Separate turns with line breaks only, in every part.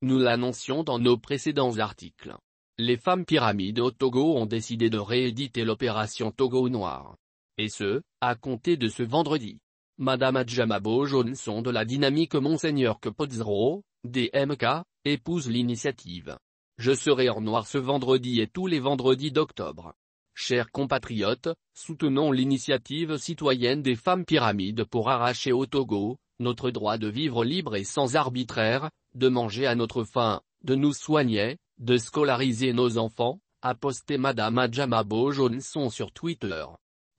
Nous l'annoncions dans nos précédents articles. Les femmes pyramides au Togo ont décidé de rééditer l'opération Togo Noir. Et ce, à compter de ce vendredi. Madame Adjamabo Johnson de la dynamique Monseigneur Kepodzro, DMK, épouse l'initiative. Je serai en noir ce vendredi et tous les vendredis d'octobre. Chers compatriotes, soutenons l'initiative citoyenne des femmes pyramides pour arracher au Togo notre droit de vivre libre et sans arbitraire, de manger à notre faim, de nous soigner, de scolariser nos enfants, a posté Madame Adjamabo Johnson sur Twitter.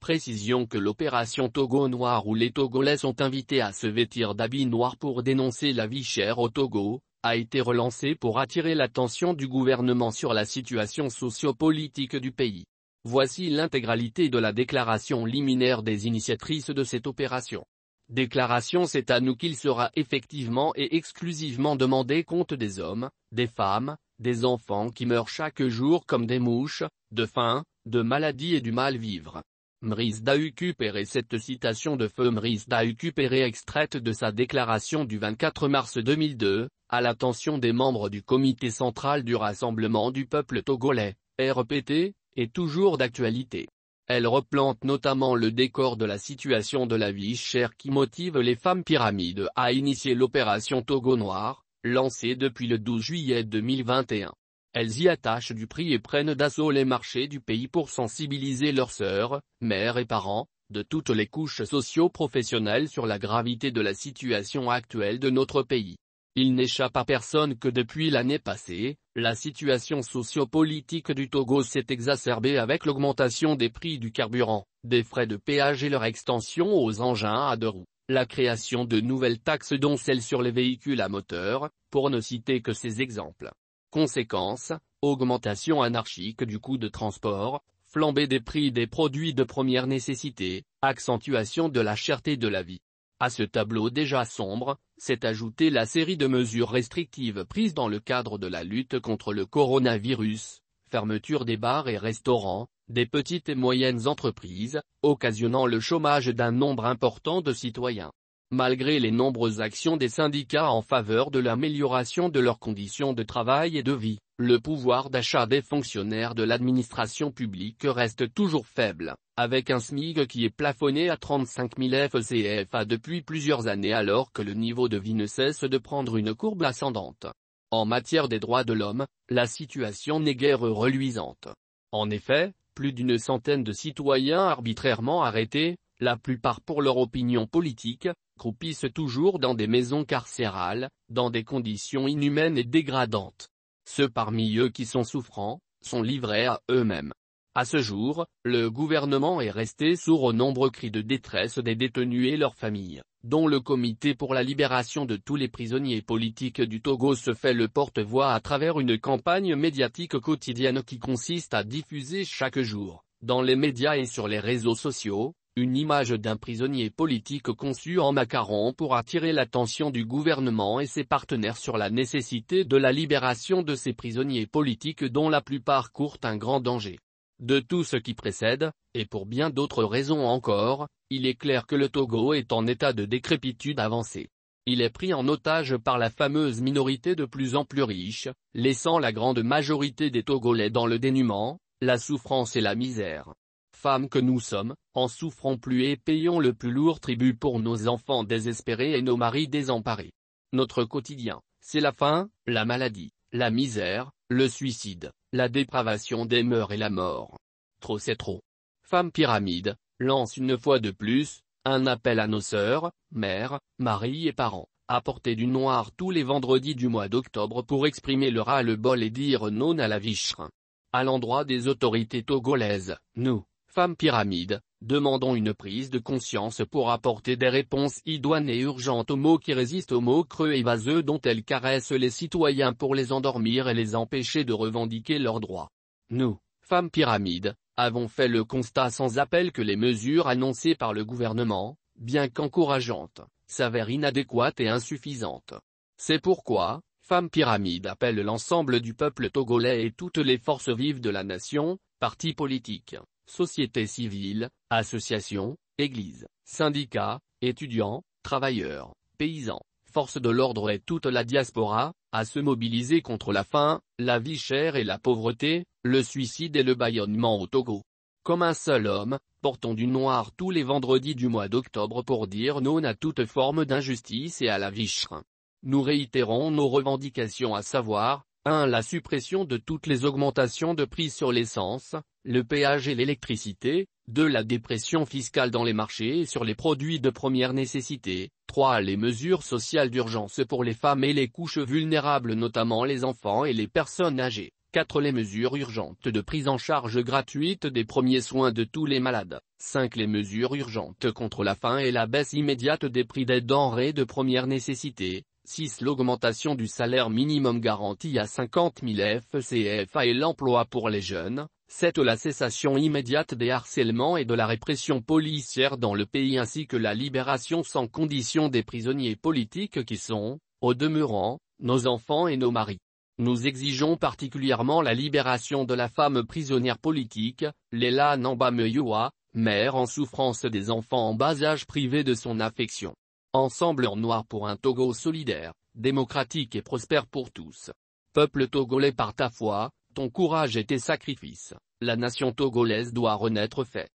Précision que l'opération Togo Noir où les Togolais sont invités à se vêtir d'habits noirs pour dénoncer la vie chère au Togo, a été relancée pour attirer l'attention du gouvernement sur la situation socio-politique du pays. Voici l'intégralité de la déclaration liminaire des initiatrices de cette opération. Déclaration: c'est à nous qu'il sera effectivement et exclusivement demandé compte des hommes, des femmes, des enfants qui meurent chaque jour comme des mouches, de faim, de maladie et du mal-vivre. Mriss Daukupere. Cette citation de feu Mriss Daukupere extraite de sa déclaration du 24 mars 2002, à l'attention des membres du comité central du Rassemblement du peuple togolais, RPT, est toujours d'actualité. Elle replante notamment le décor de la situation de la vie chère qui motive les femmes pyramides à initier l'opération Togo Noir, lancée depuis le 12 juillet 2021. Elles y attachent du prix et prennent d'assaut les marchés du pays pour sensibiliser leurs sœurs, mères et parents, de toutes les couches socio-professionnelles sur la gravité de la situation actuelle de notre pays. Il n'échappe à personne que depuis l'année passée, la situation socio-politique du Togo s'est exacerbée avec l'augmentation des prix du carburant, des frais de péage et leur extension aux engins à deux roues, la création de nouvelles taxes dont celle sur les véhicules à moteur, pour ne citer que ces exemples. Conséquence, augmentation anarchique du coût de transport, flambée des prix des produits de première nécessité, accentuation de la cherté de la vie. À ce tableau déjà sombre, s'est ajoutée la série de mesures restrictives prises dans le cadre de la lutte contre le coronavirus, fermeture des bars et restaurants, des petites et moyennes entreprises, occasionnant le chômage d'un nombre important de citoyens. Malgré les nombreuses actions des syndicats en faveur de l'amélioration de leurs conditions de travail et de vie, le pouvoir d'achat des fonctionnaires de l'administration publique reste toujours faible, avec un SMIC qui est plafonné à 35 000 FCFA depuis plusieurs années alors que le niveau de vie ne cesse de prendre une courbe ascendante. En matière des droits de l'homme, la situation n'est guère reluisante. En effet, plus d'une centaine de citoyens arbitrairement arrêtés, la plupart pour leur opinion politique, croupissent toujours dans des maisons carcérales, dans des conditions inhumaines et dégradantes. Ceux parmi eux qui sont souffrants, sont livrés à eux-mêmes. À ce jour, le gouvernement est resté sourd aux nombreux cris de détresse des détenus et leurs familles, dont le Comité pour la libération de tous les prisonniers politiques du Togo se fait le porte-voix à travers une campagne médiatique quotidienne qui consiste à diffuser chaque jour, dans les médias et sur les réseaux sociaux, une image d'un prisonnier politique conçu en macaron pour attirer l'attention du gouvernement et ses partenaires sur la nécessité de la libération de ces prisonniers politiques dont la plupart courent un grand danger. De tout ce qui précède, et pour bien d'autres raisons encore, il est clair que le Togo est en état de décrépitude avancée. Il est pris en otage par la fameuse minorité de plus en plus riche, laissant la grande majorité des Togolais dans le dénuement, la souffrance et la misère. Femmes que nous sommes, en souffrons plus et payons le plus lourd tribut pour nos enfants désespérés et nos maris désemparés. Notre quotidien, c'est la faim, la maladie, la misère, le suicide, la dépravation des mœurs et la mort. Trop c'est trop. Femmes Pyramides lance une fois de plus, un appel à nos sœurs, mères, maris et parents, à porter du noir tous les vendredis du mois d'octobre pour exprimer le ras-le-bol et dire non à la vie chère. À l'endroit des autorités togolaises, nous, Femmes Pyramides, demandons une prise de conscience pour apporter des réponses idoines et urgentes aux mots qui résistent aux mots creux et vaseux dont elles caressent les citoyens pour les endormir et les empêcher de revendiquer leurs droits. Nous, Femmes Pyramides, avons fait le constat sans appel que les mesures annoncées par le gouvernement, bien qu'encourageantes, s'avèrent inadéquates et insuffisantes. C'est pourquoi, Femmes Pyramides appellent l'ensemble du peuple togolais et toutes les forces vives de la nation, partis politiques, société civile, associations, églises, syndicats, étudiants, travailleurs, paysans, forces de l'ordre et toute la diaspora, à se mobiliser contre la faim, la vie chère et la pauvreté, le suicide et le bâillonnement au Togo. Comme un seul homme, portons du noir tous les vendredis du mois d'octobre pour dire non à toute forme d'injustice et à la vie chère. Nous réitérons nos revendications à savoir, 1. La suppression de toutes les augmentations de prix sur l'essence, le péage et l'électricité, 2. La dépression fiscale dans les marchés et sur les produits de première nécessité, 3. Les mesures sociales d'urgence pour les femmes et les couches vulnérables notamment les enfants et les personnes âgées, 4. Les mesures urgentes de prise en charge gratuite des premiers soins de tous les malades, 5. Les mesures urgentes contre la faim et la baisse immédiate des prix des denrées de première nécessité, 6. L'augmentation du salaire minimum garanti à 50 000 FCFA et l'emploi pour les jeunes, 7. La cessation immédiate des harcèlements et de la répression policière dans le pays ainsi que la libération sans condition des prisonniers politiques qui sont, au demeurant, nos enfants et nos maris. Nous exigeons particulièrement la libération de la femme prisonnière politique, Leila Namba-Meyoua, mère en souffrance des enfants en bas âge privés de son affection. Ensemble en noir pour un Togo solidaire, démocratique et prospère pour tous. Peuple togolais par ta foi, ton courage et tes sacrifices, la nation togolaise doit renaître fait.